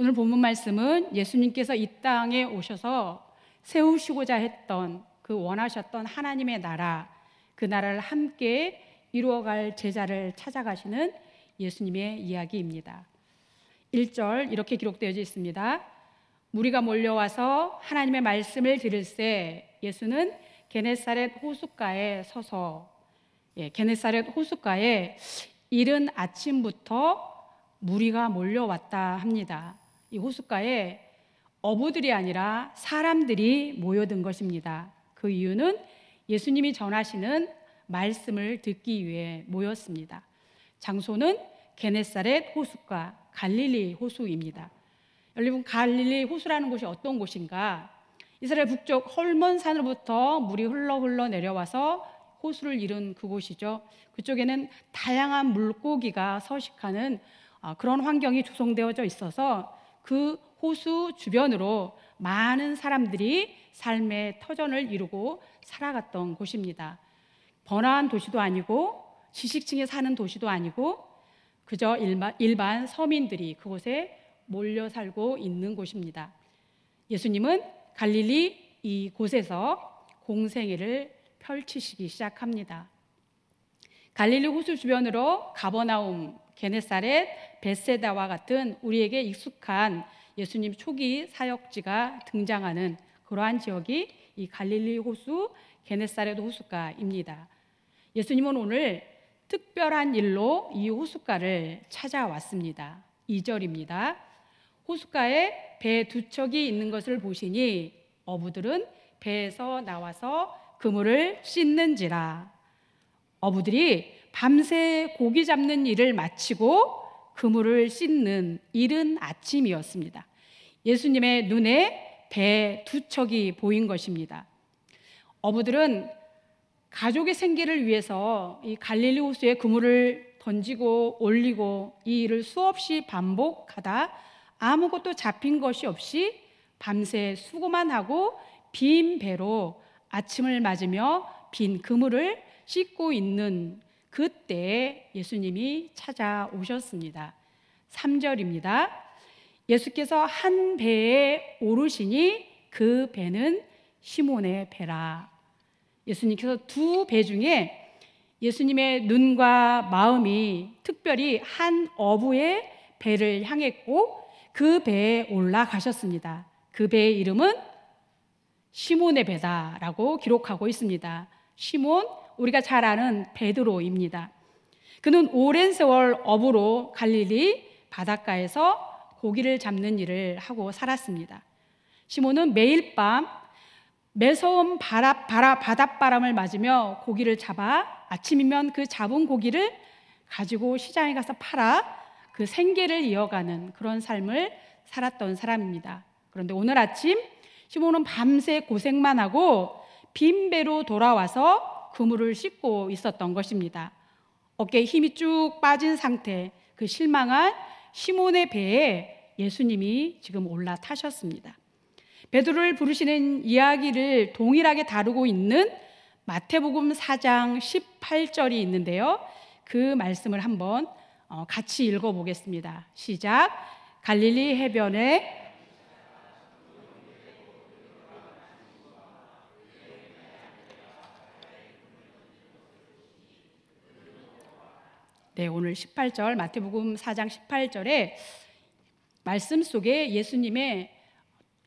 오늘 본문 말씀은 예수님께서 이 땅에 오셔서 세우시고자 했던 그 원하셨던 하나님의 나라, 그 나라를 함께 이루어갈 제자를 찾아가시는 예수님의 이야기입니다. 1절 이렇게 기록되어 있습니다. 무리가 몰려와서 하나님의 말씀을 들을새 예수는 게네사렛 호숫가에 서서, 게네사렛 호숫가에 이른 아침부터 무리가 몰려왔다 합니다. 이 호숫가에 어부들이 아니라 사람들이 모여든 것입니다. 그 이유는 예수님이 전하시는 말씀을 듣기 위해 모였습니다. 장소는 게네사렛 호숫가, 갈릴리 호수입니다. 여러분, 갈릴리 호수라는 곳이 어떤 곳인가? 이스라엘 북쪽 헐몬 산으로부터 물이 흘러 내려와서 호수를 이룬 그곳이죠. 그쪽에는 다양한 물고기가 서식하는 그런 환경이 조성되어져 있어서 그 호수 주변으로 많은 사람들이 삶의 터전을 이루고 살아갔던 곳입니다. 번화한 도시도 아니고 지식층이 사는 도시도 아니고 그저 일반 서민들이 그곳에 몰려 살고 있는 곳입니다. 예수님은 갈릴리 이곳에서 공생애를 펼치시기 시작합니다. 갈릴리 호수 주변으로 가버나움, 게네사렛, 벳세다와 같은 우리에게 익숙한 예수님 초기 사역지가 등장하는 그러한 지역이 이 갈릴리 호수, 게네사렛 호숫가입니다. 예수님은 오늘 특별한 일로 이 호숫가를 찾아왔습니다. 2절입니다. 호숫가에 배 두 척이 있는 것을 보시니 어부들은 배에서 나와서 그물을 씻는지라. 어부들이 밤새 고기 잡는 일을 마치고 그물을 씻는 이른 아침이었습니다. 예수님의 눈에 배 두 척이 보인 것입니다. 어부들은 가족의 생계를 위해서 이 갈릴리 호수에 그물을 던지고 올리고 이 일을 수없이 반복하다 아무것도 잡힌 것이 없이 밤새 수고만 하고 빈 배로 아침을 맞으며 빈 그물을 씻고 있는 그때에 예수님이 찾아오셨습니다. 3절입니다. 예수께서 한 배에 오르시니 그 배는 시몬의 배라. 예수님께서 두 배 중에 예수님의 눈과 마음이 특별히 한 어부의 배를 향했고 그 배에 올라가셨습니다. 그 배의 이름은 시몬의 배다라고 기록하고 있습니다. 시몬, 우리가 잘 아는 베드로입니다. 그는 오랜 세월 어부로 갈릴리 바닷가에서 고기를 잡는 일을 하고 살았습니다. 시몬은 매일 밤 매서운 바닷바람을 맞으며 고기를 잡아 아침이면 그 잡은 고기를 가지고 시장에 가서 팔아 그 생계를 이어가는 그런 삶을 살았던 사람입니다. 그런데 오늘 아침 시몬은 밤새 고생만 하고 빈 배로 돌아와서 그물을 씻고 있었던 것입니다. 어깨에 힘이 쭉 빠진 상태, 그 실망한 시몬의 배에 예수님이 지금 올라타셨습니다. 베드로를 부르시는 이야기를 동일하게 다루고 있는 마태복음 4장 18절이 있는데요. 그 말씀을 한번 같이 읽어보겠습니다. 시작. 갈릴리 해변에 오늘 18절 마태복음 4장 18절에 말씀 속에 예수님의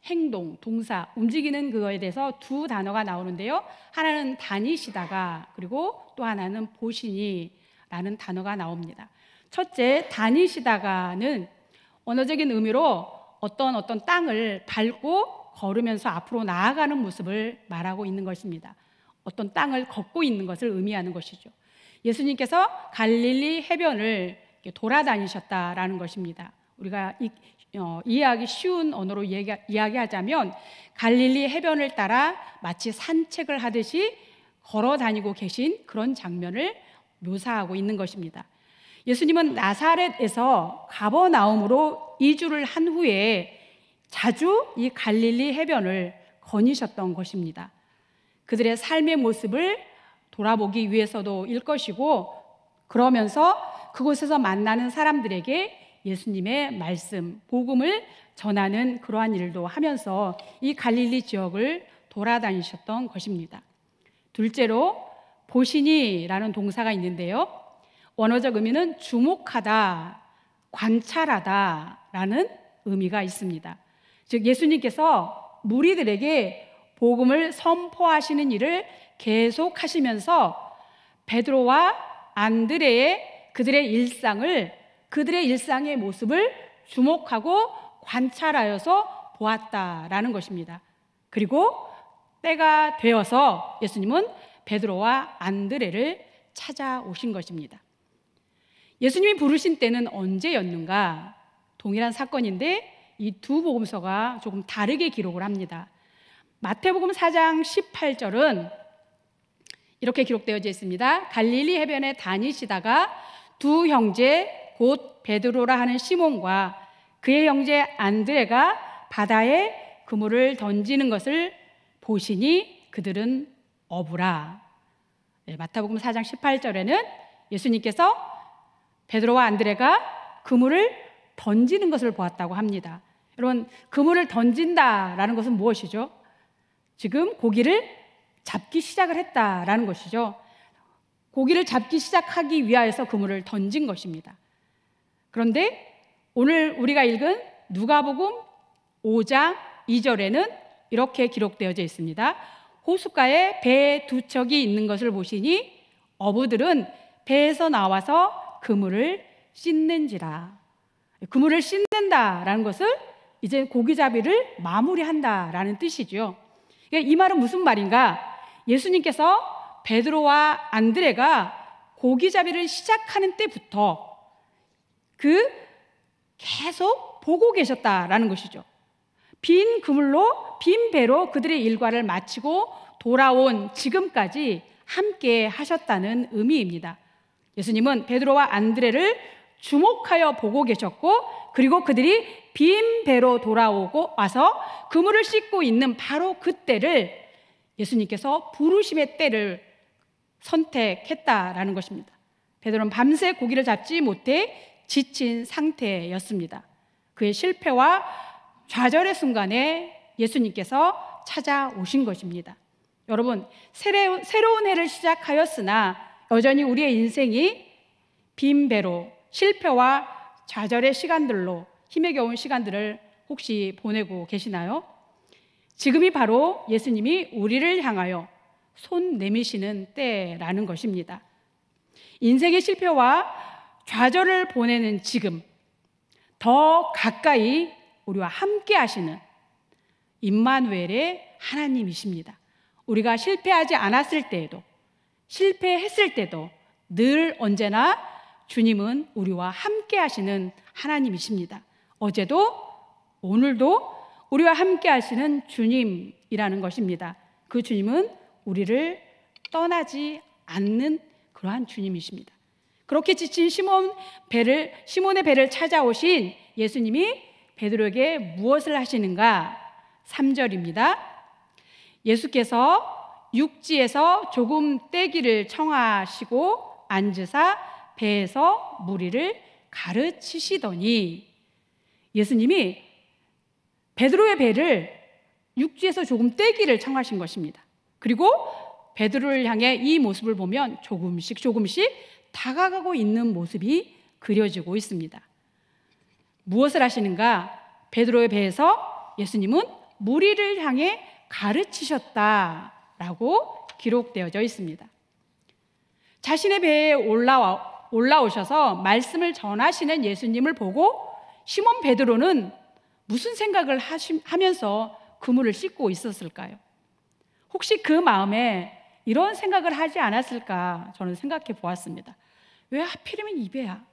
행동, 동사, 움직이는 그거에 대해서 두 단어가 나오는데요. 하나는 다니시다가 그리고 또 하나는 보시니 라는 단어가 나옵니다. 첫째, 다니시다가는 언어적인 의미로 어떤 땅을 밟고 걸으면서 앞으로 나아가는 모습을 말하고 있는 것입니다. 어떤 땅을 걷고 있는 것을 의미하는 것이죠. 예수님께서 갈릴리 해변을 돌아다니셨다라는 것입니다. 우리가 이해하기 쉬운 언어로 이야기하자면 갈릴리 해변을 따라 마치 산책을 하듯이 걸어 다니고 계신 그런 장면을 묘사하고 있는 것입니다. 예수님은 나사렛에서 가버나움으로 이주를 한 후에 자주 이 갈릴리 해변을 거니셨던 것입니다. 그들의 삶의 모습을 돌아보기 위해서도 일 것이고, 그러면서 그곳에서 만나는 사람들에게 예수님의 말씀, 복음을 전하는 그러한 일도 하면서 이 갈릴리 지역을 돌아다니셨던 것입니다. 둘째로 보시니라는 동사가 있는데요, 원어적 의미는 주목하다, 관찰하다라는 의미가 있습니다. 즉 예수님께서 무리들에게 복음을 선포하시는 일을 계속하시면서 베드로와 안드레의 그들의 일상의 모습을 주목하고 관찰하여서 보았다라는 것입니다. 그리고 때가 되어서 예수님은 베드로와 안드레를 찾아오신 것입니다. 예수님이 부르신 때는 언제였는가? 동일한 사건인데 이 두 복음서가 조금 다르게 기록을 합니다. 마태복음 4장 18절은 이렇게 기록되어져 있습니다. 갈릴리 해변에 다니시다가 두 형제 곧 베드로라 하는 시몬과 그의 형제 안드레가 바다에 그물을 던지는 것을 보시니 그들은 어부라. 마태복음 4장 18절에는 예수님께서 베드로와 안드레가 그물을 던지는 것을 보았다고 합니다. 여러분, 그물을 던진다라는 것은 무엇이죠? 지금 고기를 잡기 시작을 했다라는 것이죠. 고기를 잡기 시작하기 위하여서 그물을 던진 것입니다. 그런데 오늘 우리가 읽은 누가복음 5장 2절에는 이렇게 기록되어져 있습니다. 호숫가에 배 두 척이 있는 것을 보시니 어부들은 배에서 나와서 그물을 씻는지라. 그물을 씻는다라는 것은 이제 고기잡이를 마무리한다라는 뜻이죠. 이 말은 무슨 말인가? 예수님께서 베드로와 안드레가 고기잡이를 시작하는 때부터 계속 보고 계셨다라는 것이죠. 빈 그물로, 빈 배로 그들의 일과를 마치고 돌아온 지금까지 함께 하셨다는 의미입니다. 예수님은 베드로와 안드레를 주목하여 보고 계셨고, 그리고 그들이 빈 배로 돌아오고 와서 그물을 씻고 있는 바로 그때를 예수님께서 부르심의 때를 선택했다라는 것입니다. 베드로는 밤새 고기를 잡지 못해 지친 상태였습니다. 그의 실패와 좌절의 순간에 예수님께서 찾아오신 것입니다. 여러분, 새로운 해를 시작하였으나 여전히 우리의 인생이 빈 배로 실패와 좌절의 시간들로 힘에 겨운 시간들을 혹시 보내고 계시나요? 지금이 바로 예수님이 우리를 향하여 손 내미시는 때라는 것입니다. 인생의 실패와 좌절을 보내는 지금, 더 가까이 우리와 함께 하시는 임마누엘의 하나님이십니다. 우리가 실패하지 않았을 때에도, 실패했을 때도 늘 언제나 주님은 우리와 함께 하시는 하나님이십니다. 어제도 오늘도 우리와 함께 하시는 주님이라는 것입니다. 그 주님은 우리를 떠나지 않는 그러한 주님이십니다. 그렇게 지친 시몬의 배를 찾아오신 예수님이 베드로에게 무엇을 하시는가? 3절입니다. 예수께서 육지에서 조금 떼기를 청하시고 앉으사 배에서 무리를 가르치시더니, 예수님이 베드로의 배를 육지에서 조금 떼기를 청하신 것입니다. 그리고 베드로를 향해 이 모습을 보면 조금씩 다가가고 있는 모습이 그려지고 있습니다. 무엇을 하시는가? 베드로의 배에서 예수님은 무리를 향해 가르치셨다라고 기록되어져 있습니다. 자신의 배에 올라오셔서 말씀을 전하시는 예수님을 보고 시몬 베드로는 무슨 생각을 하면서 그물을 씻고 있었을까요? 혹시 그 마음에 이런 생각을 하지 않았을까 저는 생각해 보았습니다. 왜 하필이면 이 배야?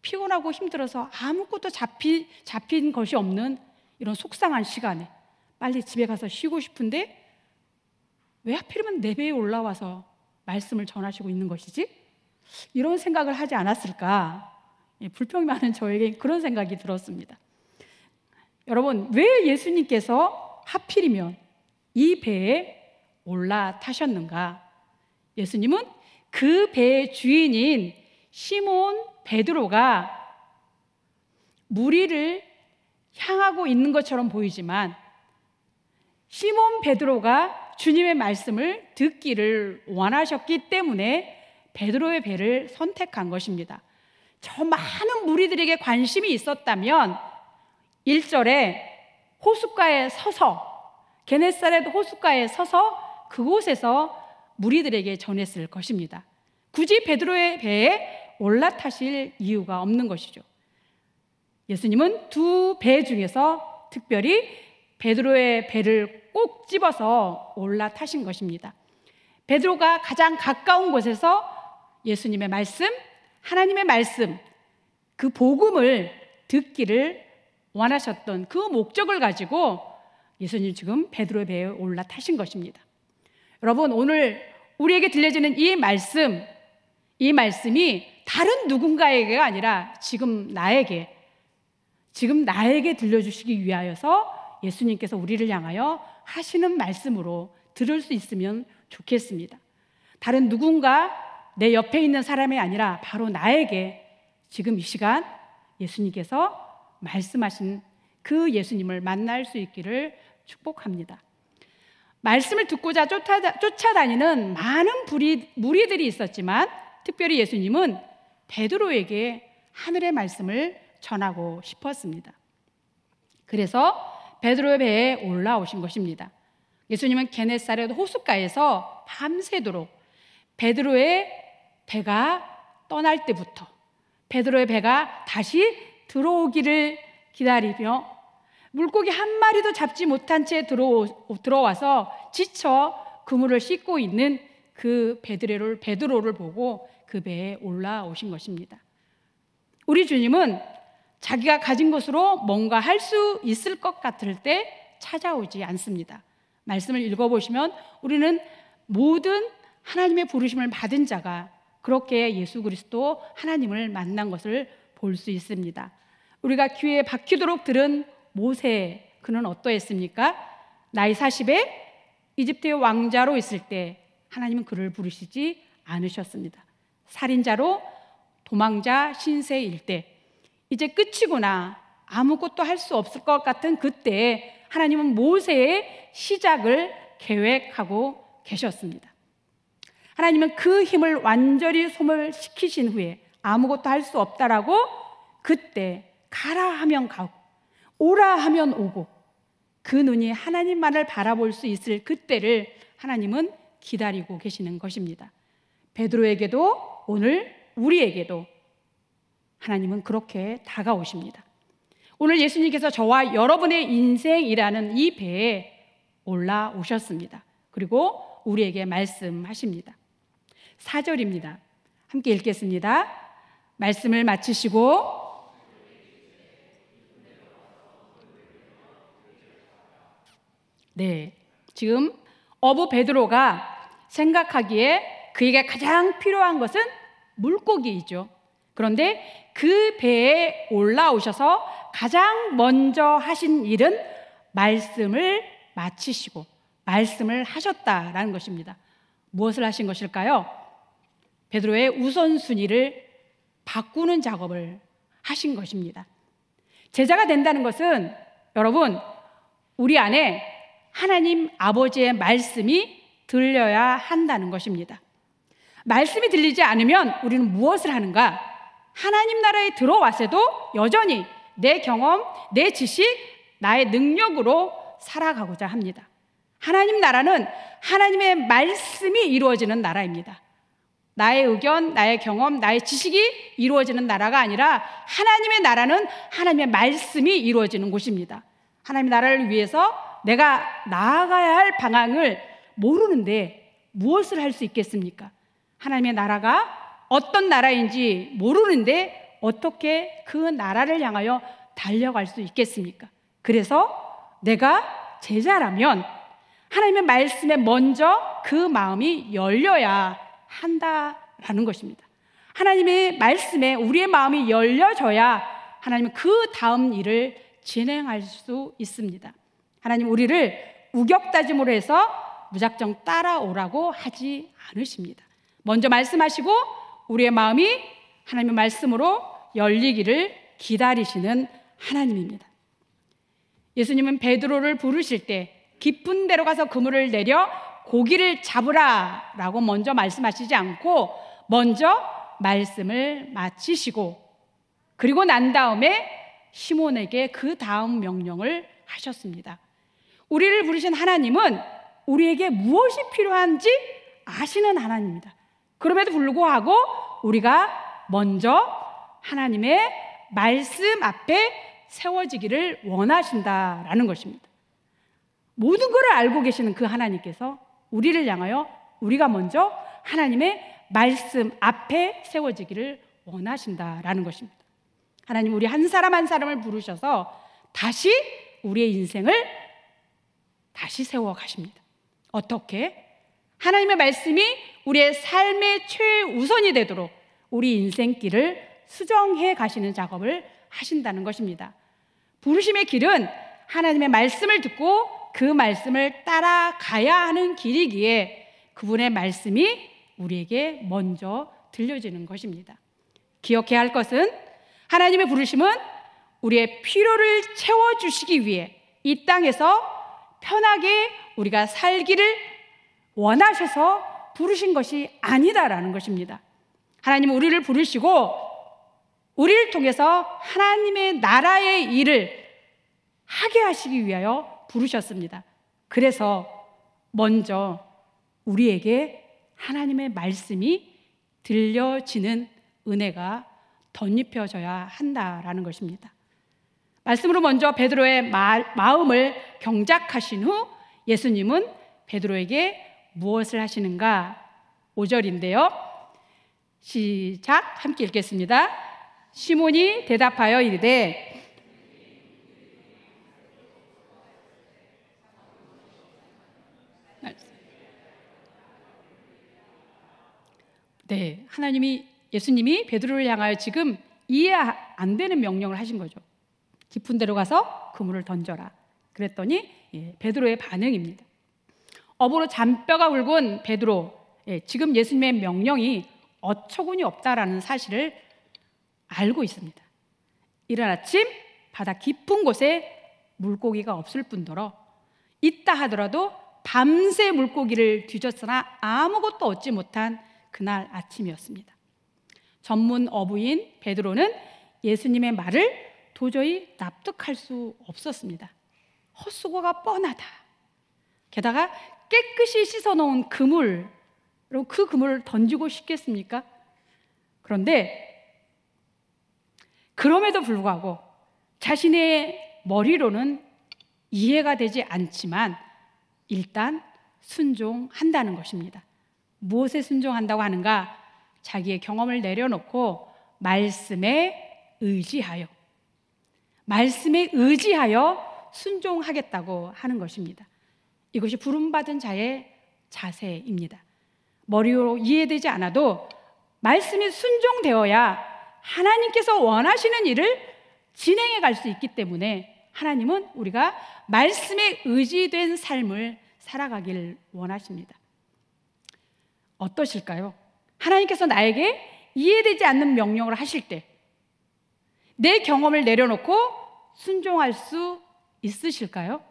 피곤하고 힘들어서 아무것도 잡힌 것이 없는 이런 속상한 시간에 빨리 집에 가서 쉬고 싶은데 왜 하필이면 내 배에 올라와서 말씀을 전하시고 있는 것이지? 이런 생각을 하지 않았을까? 불평이 많은 저에게 그런 생각이 들었습니다. 여러분, 왜 예수님께서 하필이면 이 배에 올라타셨는가? 예수님은 그 배의 주인인 시몬 베드로가 무리를 향하고 있는 것처럼 보이지만 시몬 베드로가 주님의 말씀을 듣기를 원하셨기 때문에 베드로의 배를 선택한 것입니다. 저 많은 무리들에게 관심이 있었다면 1절에 호숫가에 서서, 게네사렛 호숫가에 서서 그곳에서 무리들에게 전했을 것입니다. 굳이 베드로의 배에 올라타실 이유가 없는 것이죠. 예수님은 두 배 중에서 특별히 베드로의 배를 꼭 집어서 올라타신 것입니다. 베드로가 가장 가까운 곳에서 예수님의 말씀, 하나님의 말씀, 그 복음을 듣기를 원하셨던 그 목적을 가지고 예수님 지금 베드로의 배에 올라타신 것입니다. 여러분, 오늘 우리에게 들려지는 이 말씀이 다른 누군가에게가 아니라 지금 나에게 들려주시기 위하여서 예수님께서 우리를 향하여 하시는 말씀으로 들을 수 있으면 좋겠습니다. 다른 누군가, 내 옆에 있는 사람이 아니라 바로 나에게 지금 이 시간 예수님께서 말씀하신 그 예수님을 만날 수 있기를 축복합니다. 말씀을 듣고자 쫓아다니는 많은 무리들이 있었지만 특별히 예수님은 베드로에게 하늘의 말씀을 전하고 싶었습니다. 그래서 베드로의 배에 올라오신 것입니다. 예수님은 게네사렛 호숫가에서 밤새도록 베드로의 배가 떠날 때부터 베드로의 배가 다시 들어오기를 기다리며 물고기 한 마리도 잡지 못한 채 들어와서 지쳐 그물을 씻고 있는 그 베드로를 보고 그 배에 올라오신 것입니다. 우리 주님은 자기가 가진 것으로 뭔가 할 수 있을 것 같을 때 찾아오지 않습니다. 말씀을 읽어보시면 우리는 모든 하나님의 부르심을 받은 자가 그렇게 예수 그리스도 하나님을 만난 것을 볼 수 있습니다. 우리가 귀에 박히도록 들은 모세, 그는 어떠했습니까? 나이 40에 이집트의 왕자로 있을 때 하나님은 그를 부르시지 않으셨습니다. 살인자로 도망자 신세일 때 이제 끝이구나, 아무것도 할 수 없을 것 같은 그때 하나님은 모세의 시작을 계획하고 계셨습니다. 하나님은 그 힘을 완전히 소멸시키신 후에 아무것도 할 수 없다라고 그때 가라 하면 가고 오라 하면 오고 그 눈이 하나님만을 바라볼 수 있을 그때를 하나님은 기다리고 계시는 것입니다. 베드로에게도 오늘 우리에게도 하나님은 그렇게 다가오십니다. 오늘 예수님께서 저와 여러분의 인생이라는 이 배에 올라오셨습니다. 그리고 우리에게 말씀하십니다. 4절입니다. 함께 읽겠습니다. 말씀을 마치시고 지금 어부 베드로가 생각하기에 그에게 가장 필요한 것은 물고기이죠. 그런데 그 배에 올라오셔서 가장 먼저 하신 일은 말씀을 마치시고 말씀을 하셨다라는 것입니다. 무엇을 하신 것일까요? 베드로의 우선순위를 바꾸는 작업을 하신 것입니다. 제자가 된다는 것은 여러분, 우리 안에 하나님 아버지의 말씀이 들려야 한다는 것입니다. 말씀이 들리지 않으면 우리는 무엇을 하는가? 하나님 나라에 들어왔어도 여전히 내 경험, 내 지식, 나의 능력으로 살아가고자 합니다. 하나님 나라는 하나님의 말씀이 이루어지는 나라입니다. 나의 의견, 나의 경험, 나의 지식이 이루어지는 나라가 아니라 하나님의 나라는 하나님의 말씀이 이루어지는 곳입니다. 하나님의 나라를 위해서 내가 나아가야 할 방향을 모르는데 무엇을 할 수 있겠습니까? 하나님의 나라가 어떤 나라인지 모르는데 어떻게 그 나라를 향하여 달려갈 수 있겠습니까? 그래서 내가 제자라면 하나님의 말씀에 먼저 그 마음이 열려야 한다라는 것입니다. 하나님의 말씀에 우리의 마음이 열려져야 하나님은 그 다음 일을 진행할 수 있습니다. 하나님 우리를 우격다짐으로 해서 무작정 따라오라고 하지 않으십니다. 먼저 말씀하시고 우리의 마음이 하나님의 말씀으로 열리기를 기다리시는 하나님입니다. 예수님은 베드로를 부르실 때 깊은 데로 가서 그물을 내려 고기를 잡으라 라고 먼저 말씀하시지 않고 먼저 말씀을 마치시고 그리고 난 다음에 시몬에게 그 다음 명령을 하셨습니다. 우리를 부르신 하나님은 우리에게 무엇이 필요한지 아시는 하나님입니다. 그럼에도 불구하고 우리가 먼저 하나님의 말씀 앞에 세워지기를 원하신다라는 것입니다. 모든 것을 알고 계시는 그 하나님께서 우리를 향하여 우리가 먼저 하나님의 말씀 앞에 세워지기를 원하신다라는 것입니다. 하나님 우리 한 사람 한 사람을 부르셔서 다시 우리의 인생을 다시 세워 가십니다. 어떻게? 하나님의 말씀이 우리의 삶의 최우선이 되도록 우리 인생길을 수정해 가시는 작업을 하신다는 것입니다. 부르심의 길은 하나님의 말씀을 듣고 그 말씀을 따라가야 하는 길이기에 그분의 말씀이 우리에게 먼저 들려지는 것입니다. 기억해야 할 것은 하나님의 부르심은 우리의 필요를 채워주시기 위해 이 땅에서 편하게 우리가 살기를 원하셔서 부르신 것이 아니다라는 것입니다. 하나님은 우리를 부르시고 우리를 통해서 하나님의 나라의 일을 하게 하시기 위하여 부르셨습니다. 그래서 먼저 우리에게 하나님의 말씀이 들려지는 은혜가 덧입혀져야 한다라는 것입니다. 말씀으로 먼저 베드로의 마음을 경작하신 후 예수님은 베드로에게 무엇을 하시는가? 5절인데요. 시작, 함께 읽겠습니다. 시몬이 대답하여 이르되 네, 예수님이 베드로를 향하여 지금 이해 안 되는 명령을 하신 거죠. 깊은 데로 가서 그물을 던져라. 그랬더니 베드로의 반응입니다. 업으로 잔뼈가 굵은 베드로, 지금 예수님의 명령이 어처구니 없다라는 사실을 알고 있습니다. 이른 아침 바다 깊은 곳에 물고기가 없을 뿐더러 있다 하더라도 밤새 물고기를 뒤졌으나 아무것도 얻지 못한 그날 아침이었습니다. 전문 어부인 베드로는 예수님의 말을 도저히 납득할 수 없었습니다. 헛수고가 뻔하다. 게다가 깨끗이 씻어놓은 그물로 그 그물을 던지고 싶겠습니까? 그런데 그럼에도 불구하고 자신의 머리로는 이해가 되지 않지만 일단 순종한다는 것입니다. 무엇에 순종한다고 하는가? 자기의 경험을 내려놓고 말씀에 의지하여 순종하겠다고 하는 것입니다. 이것이 부름받은 자의 자세입니다. 머리로 이해되지 않아도 말씀이 순종되어야 하나님께서 원하시는 일을 진행해 갈 수 있기 때문에 하나님은 우리가 말씀에 의지된 삶을 살아가길 원하십니다. 어떠실까요? 하나님께서 나에게 이해되지 않는 명령을 하실 때 내 경험을 내려놓고 순종할 수 있으실까요?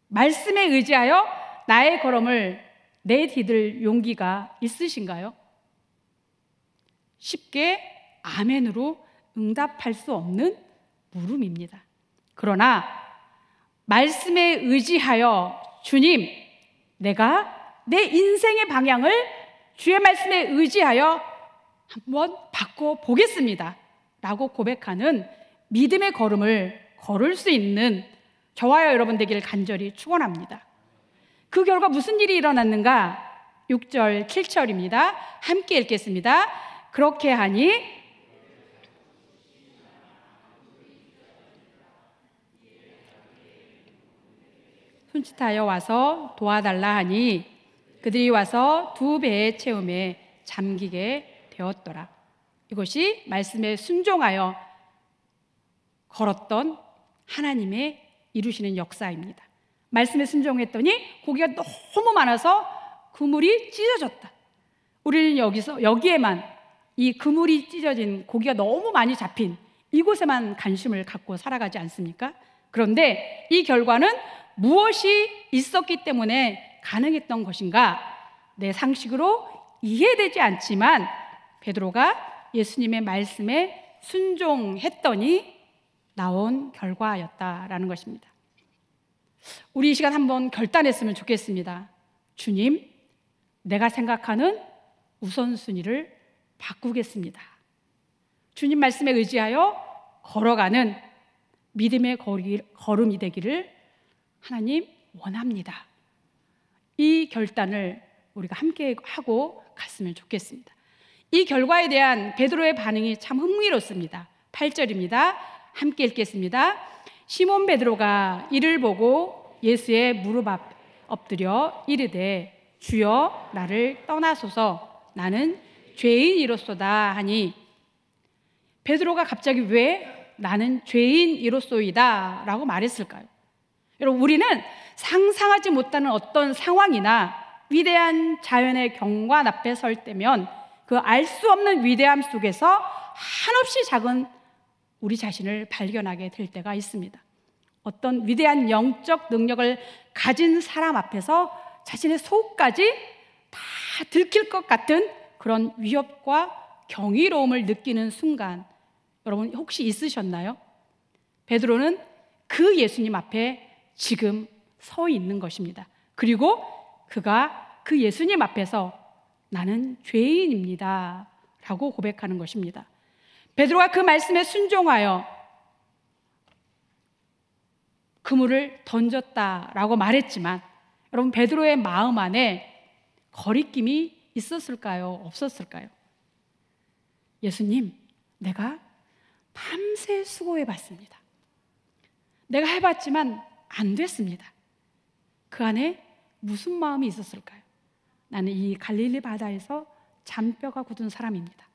말씀에 의지하여 나의 걸음을 내디딜 용기가 있으신가요? 쉽게 아멘으로 응답할 수 없는 물음입니다. 그러나 말씀에 의지하여 주님, 내가 내 인생의 방향을 주의 말씀에 의지하여 한번 바꿔보겠습니다 라고 고백하는 믿음의 걸음을 걸을 수 있는 저와 여러분 되기를 간절히 축원합니다. 그 결과 무슨 일이 일어났는가? 6절, 7절입니다. 함께 읽겠습니다. 그렇게 하니 손짓하여 와서 도와달라 하니 그들이 와서 2배의 채움에 잠기게 되었더라. 이것이 말씀에 순종하여 걸었던 하나님의 이루시는 역사입니다. 말씀에 순종했더니 고기가 너무 많아서 그물이 찢어졌다. 우리는 여기에만 이 그물이 찢어진 고기가 너무 많이 잡힌 이곳에만 관심을 갖고 살아가지 않습니까? 그런데 이 결과는 무엇이 있었기 때문에 가능했던 것인가? 내 상식으로 이해되지 않지만 베드로가 예수님의 말씀에 순종했더니 나온 결과였다라는 것입니다. 우리 이 시간 한번 결단했으면 좋겠습니다. 주님, 내가 생각하는 우선순위를 바꾸겠습니다. 주님 말씀에 의지하여 걸어가는 믿음의 걸음이 되기를 하나님 원합니다. 이 결단을 우리가 함께 하고 갔으면 좋겠습니다. 이 결과에 대한 베드로의 반응이 참 흥미롭습니다. 8절입니다. 함께 읽겠습니다. 시몬 베드로가 이를 보고 예수의 무릎 앞 엎드려 이르되 주여 나를 떠나소서 나는 죄인이로소다 하니 베드로가 갑자기 왜 나는 죄인이로소이다 라고 말했을까요? 여러분, 우리는 상상하지 못하는 어떤 상황이나 위대한 자연의 경관 앞에 설 때면 그 알 수 없는 위대함 속에서 한없이 작은 우리 자신을 발견하게 될 때가 있습니다. 어떤 위대한 영적 능력을 가진 사람 앞에서 자신의 속까지 다 들킬 것 같은 그런 위협과 경이로움을 느끼는 순간, 여러분 혹시 있으셨나요? 베드로는 그 예수님 앞에 지금 서 있는 것입니다. 그리고 그가 그 예수님 앞에서 나는 죄인입니다 라고 고백하는 것입니다. 베드로가 그 말씀에 순종하여 그물을 던졌다라고 말했지만 여러분, 베드로의 마음 안에 거리낌이 있었을까요? 없었을까요? 예수님, 내가 밤새 수고해봤습니다. 내가 해봤지만 안 됐습니다. 그 안에 무슨 마음이 있었을까요? 나는 이 갈릴리 바다에서 잔뼈가 굳은 사람입니다.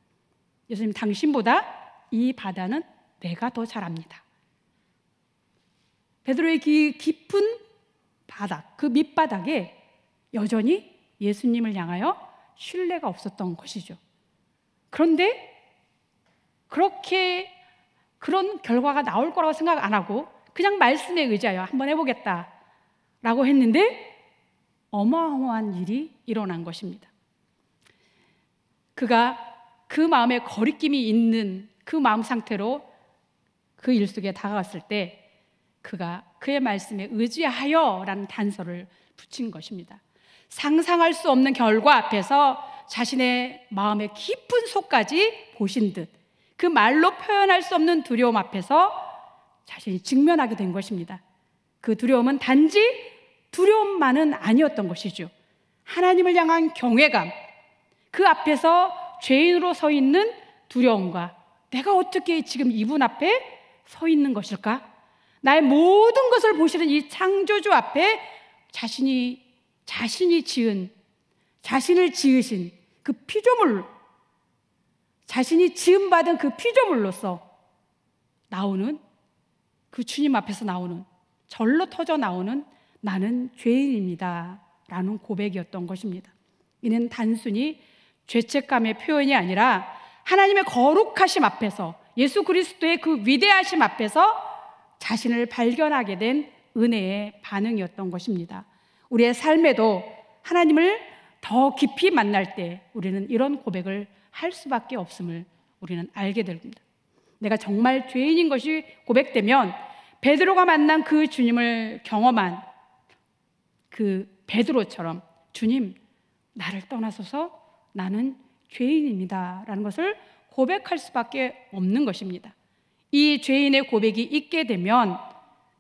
예수님, 당신보다 이 바다는 내가 더 잘 압니다. 베드로의 깊은 바닥, 그 밑바닥에 여전히 예수님을 향하여 신뢰가 없었던 것이죠. 그런데 그런 결과가 나올 거라고 생각 안 하고 그냥 말씀에 의지하여 한번 해보겠다라고 했는데 어마어마한 일이 일어난 것입니다. 그가 그 마음에 거리낌이 있는 그 마음 상태로 그 일 속에 다가갔을 때 그가 그의 말씀에 의지하여라는 단서를 붙인 것입니다. 상상할 수 없는 결과 앞에서 자신의 마음의 깊은 속까지 보신 듯 그 말로 표현할 수 없는 두려움 앞에서 자신이 직면하게 된 것입니다. 그 두려움은 단지 두려움만은 아니었던 것이죠. 하나님을 향한 경외감, 그 앞에서 죄인으로 서 있는 두려움과 내가 어떻게 지금 이분 앞에 서 있는 것일까? 나의 모든 것을 보시는 이 창조주 앞에 자신을 지으신 그 피조물, 자신이 지음받은 그 피조물로서 나오는 그 주님 앞에서 나오는, 절로 터져 나오는 나는 죄인입니다 라는 고백이었던 것입니다. 이는 단순히 죄책감의 표현이 아니라 하나님의 거룩하심 앞에서, 예수 그리스도의 그 위대하심 앞에서 자신을 발견하게 된 은혜의 반응이었던 것입니다. 우리의 삶에도 하나님을 더 깊이 만날 때 우리는 이런 고백을 할 수밖에 없음을 우리는 알게 됩니다. 내가 정말 죄인인 것이 고백되면 베드로가 만난 그 주님을 경험한 그 베드로처럼 주님, 나를 떠나소서 나는 죄인입니다 라는 것을 고백할 수밖에 없는 것입니다. 이 죄인의 고백이 있게 되면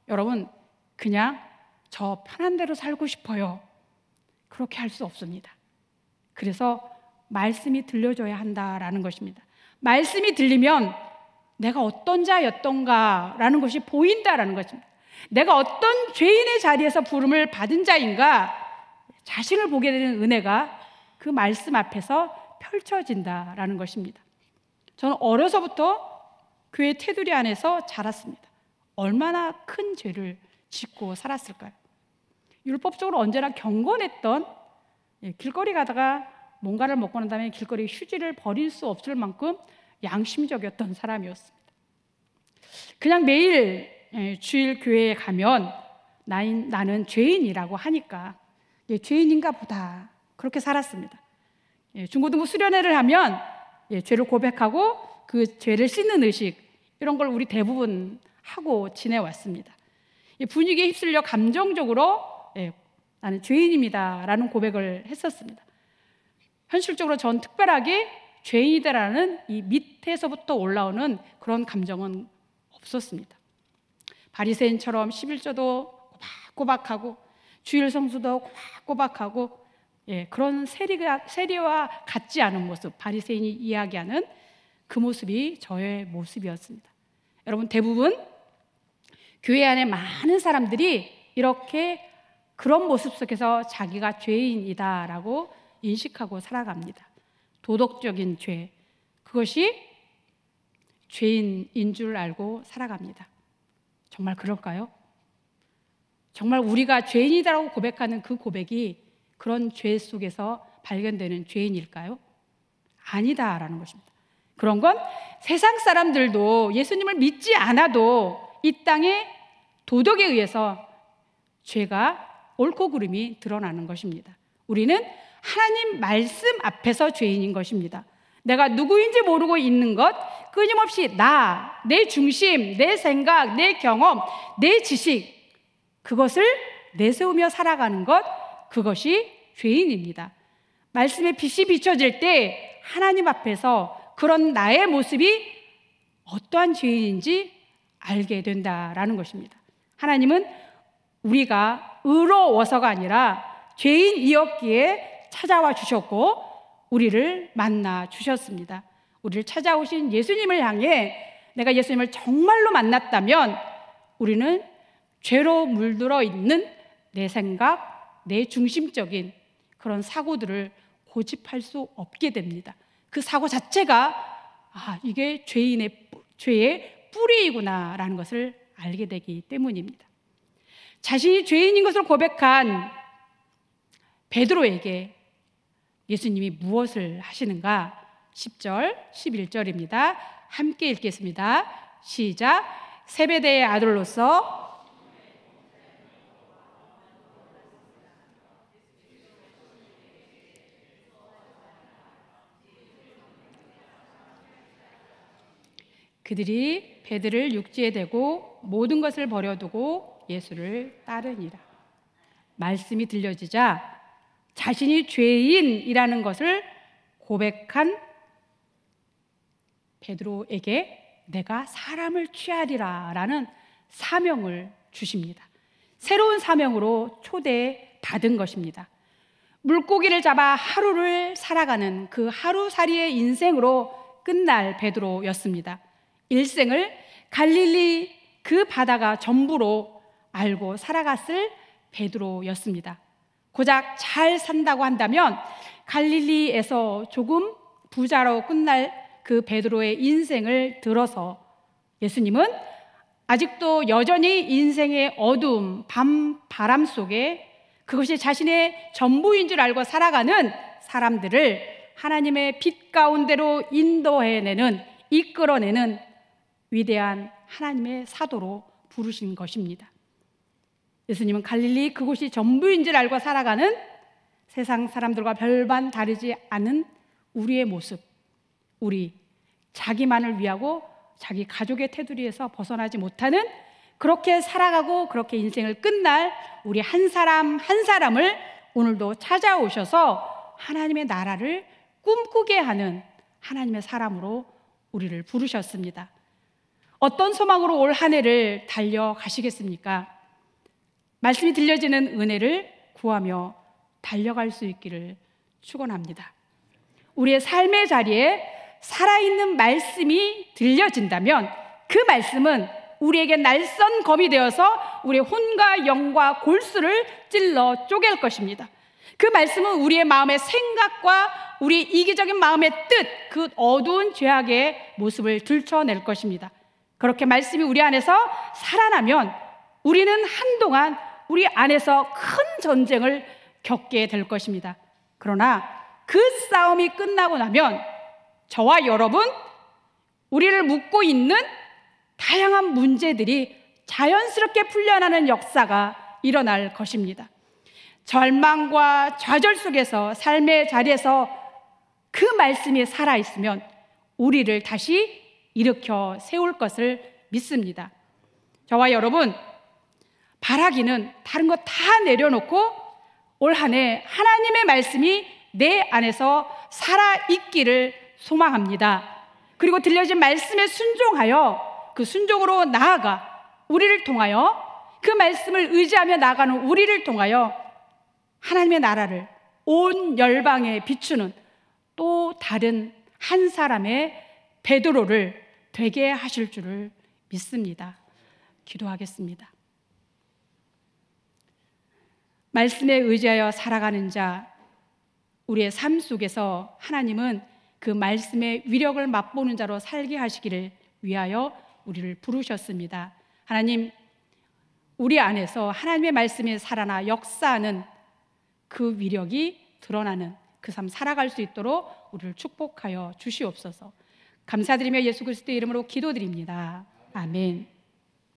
여러분, 그냥 저 편한 대로 살고 싶어요, 그렇게 할 수 없습니다. 그래서 말씀이 들려줘야 한다라는 것입니다. 말씀이 들리면 내가 어떤 자였던가라는 것이 보인다라는 것입니다. 내가 어떤 죄인의 자리에서 부름을 받은 자인가 자신을 보게 되는 은혜가 그 말씀 앞에서 펼쳐진다라는 것입니다. 저는 어려서부터 교회 테두리 안에서 자랐습니다. 얼마나 큰 죄를 짓고 살았을까요? 율법적으로 언제나 경건했던, 길거리 가다가 뭔가를 먹고 난 다음에 길거리 휴지를 버릴 수 없을 만큼 양심적이었던 사람이었습니다. 그냥 매일 주일 교회에 가면 나는 죄인이라고 하니까 죄인인가 보다 그렇게 살았습니다. 중고등부 수련회를 하면 죄를 고백하고 그 죄를 씻는 의식, 이런 걸 우리 대부분 하고 지내왔습니다. 분위기에 휩쓸려 감정적으로 나는 죄인입니다 라는 고백을 했었습니다. 현실적으로 전 특별하게 죄인이다라는 이 밑에서부터 올라오는 그런 감정은 없었습니다. 바리새인처럼 11조도 꼬박꼬박하고 주일 성수도 꼬박꼬박하고 그런 세리와 같지 않은 모습, 바리새인이 이야기하는 그 모습이 저의 모습이었습니다. 여러분, 대부분 교회 안에 많은 사람들이 이렇게 그런 모습 속에서 자기가 죄인이다라고 인식하고 살아갑니다. 도덕적인 죄, 그것이 죄인인 줄 알고 살아갑니다. 정말 그럴까요? 정말 우리가 죄인이다라고 고백하는 그 고백이 그런 죄 속에서 발견되는 죄인일까요? 아니다라는 것입니다. 그런 건 세상 사람들도 예수님을 믿지 않아도 이 땅에 도덕에 의해서 죄가 옳고 그름이 드러나는 것입니다. 우리는 하나님 말씀 앞에서 죄인인 것입니다. 내가 누구인지 모르고 있는 것, 끊임없이 내 중심, 내 생각, 내 경험, 내 지식, 그것을 내세우며 살아가는 것, 그것이 죄인입니다. 말씀의 빛이 비춰질 때 하나님 앞에서 그런 나의 모습이 어떠한 죄인인지 알게 된다라는 것입니다. 하나님은 우리가 의로워서가 아니라 죄인이었기에 찾아와 주셨고 우리를 만나 주셨습니다. 우리를 찾아오신 예수님을 향해 내가 예수님을 정말로 만났다면 우리는 죄로 물들어 있는 내 생각, 내 중심적인 그런 사고들을 고집할 수 없게 됩니다. 그 사고 자체가 이게 죄의 뿌리이구나라는 것을 알게 되기 때문입니다. 자신이 죄인인 것을 고백한 베드로에게 예수님이 무엇을 하시는가? 10절, 11절입니다. 함께 읽겠습니다. 시작. 세베대의 아들로서 그들이 배들을 육지에 대고 모든 것을 버려두고 예수를 따르니라. 말씀이 들려지자 자신이 죄인이라는 것을 고백한 베드로에게 내가 사람을 취하리라 라는 사명을 주십니다. 새로운 사명으로 초대받은 것입니다. 물고기를 잡아 하루를 살아가는 그 하루살이의 인생으로 끝날 베드로였습니다. 일생을 갈릴리 그 바다가 전부로 알고 살아갔을 베드로였습니다. 고작 잘 산다고 한다면 갈릴리에서 조금 부자로 끝날 그 베드로의 인생을 들어서 예수님은 아직도 여전히 인생의 어두움, 바람 속에 그것이 자신의 전부인 줄 알고 살아가는 사람들을 하나님의 빛 가운데로 인도해내는, 이끌어내는 위대한 하나님의 사도로 부르신 것입니다. 예수님은 갈릴리 그곳이 전부인 줄 알고 살아가는 세상 사람들과 별반 다르지 않은 우리의 모습, 우리 자기만을 위하고 자기 가족의 테두리에서 벗어나지 못하는, 그렇게 살아가고 그렇게 인생을 끝날 우리 한 사람 한 사람을 오늘도 찾아오셔서 하나님의 나라를 꿈꾸게 하는 하나님의 사람으로 우리를 부르셨습니다. 어떤 소망으로 올 한 해를 달려가시겠습니까? 말씀이 들려지는 은혜를 구하며 달려갈 수 있기를 축원합니다. 우리의 삶의 자리에 살아있는 말씀이 들려진다면 그 말씀은 우리에게 날선 검이 되어서 우리의 혼과 영과 골수를 찔러 쪼갤 것입니다. 그 말씀은 우리의 마음의 생각과 우리의 이기적인 마음의 뜻, 그 어두운 죄악의 모습을 들춰낼 것입니다. 그렇게 말씀이 우리 안에서 살아나면 우리는 한동안 우리 안에서 큰 전쟁을 겪게 될 것입니다. 그러나 그 싸움이 끝나고 나면 저와 여러분, 우리를 묶고 있는 다양한 문제들이 자연스럽게 풀려나는 역사가 일어날 것입니다. 절망과 좌절 속에서 삶의 자리에서 그 말씀이 살아있으면 우리를 다시 일으켜 세울 것을 믿습니다. 저와 여러분, 바라기는 다른 거 다 내려놓고 올 한 해 하나님의 말씀이 내 안에서 살아있기를 소망합니다. 그리고 들려진 말씀에 순종하여 그 순종으로 나아가 우리를 통하여 그 말씀을 의지하며 나아가는 우리를 통하여 하나님의 나라를 온 열방에 비추는 또 다른 한 사람의 베드로를 되게 하실 줄을 믿습니다. 기도하겠습니다. 말씀에 의지하여 살아가는 자, 우리의 삶 속에서 하나님은 그 말씀의 위력을 맛보는 자로 살게 하시기를 위하여 우리를 부르셨습니다. 하나님, 우리 안에서 하나님의 말씀이 살아나 역사하는 그 위력이 드러나는 그 삶 살아갈 수 있도록 우리를 축복하여 주시옵소서. 감사드리며 예수 그리스도의 이름으로 기도드립니다. 아멘.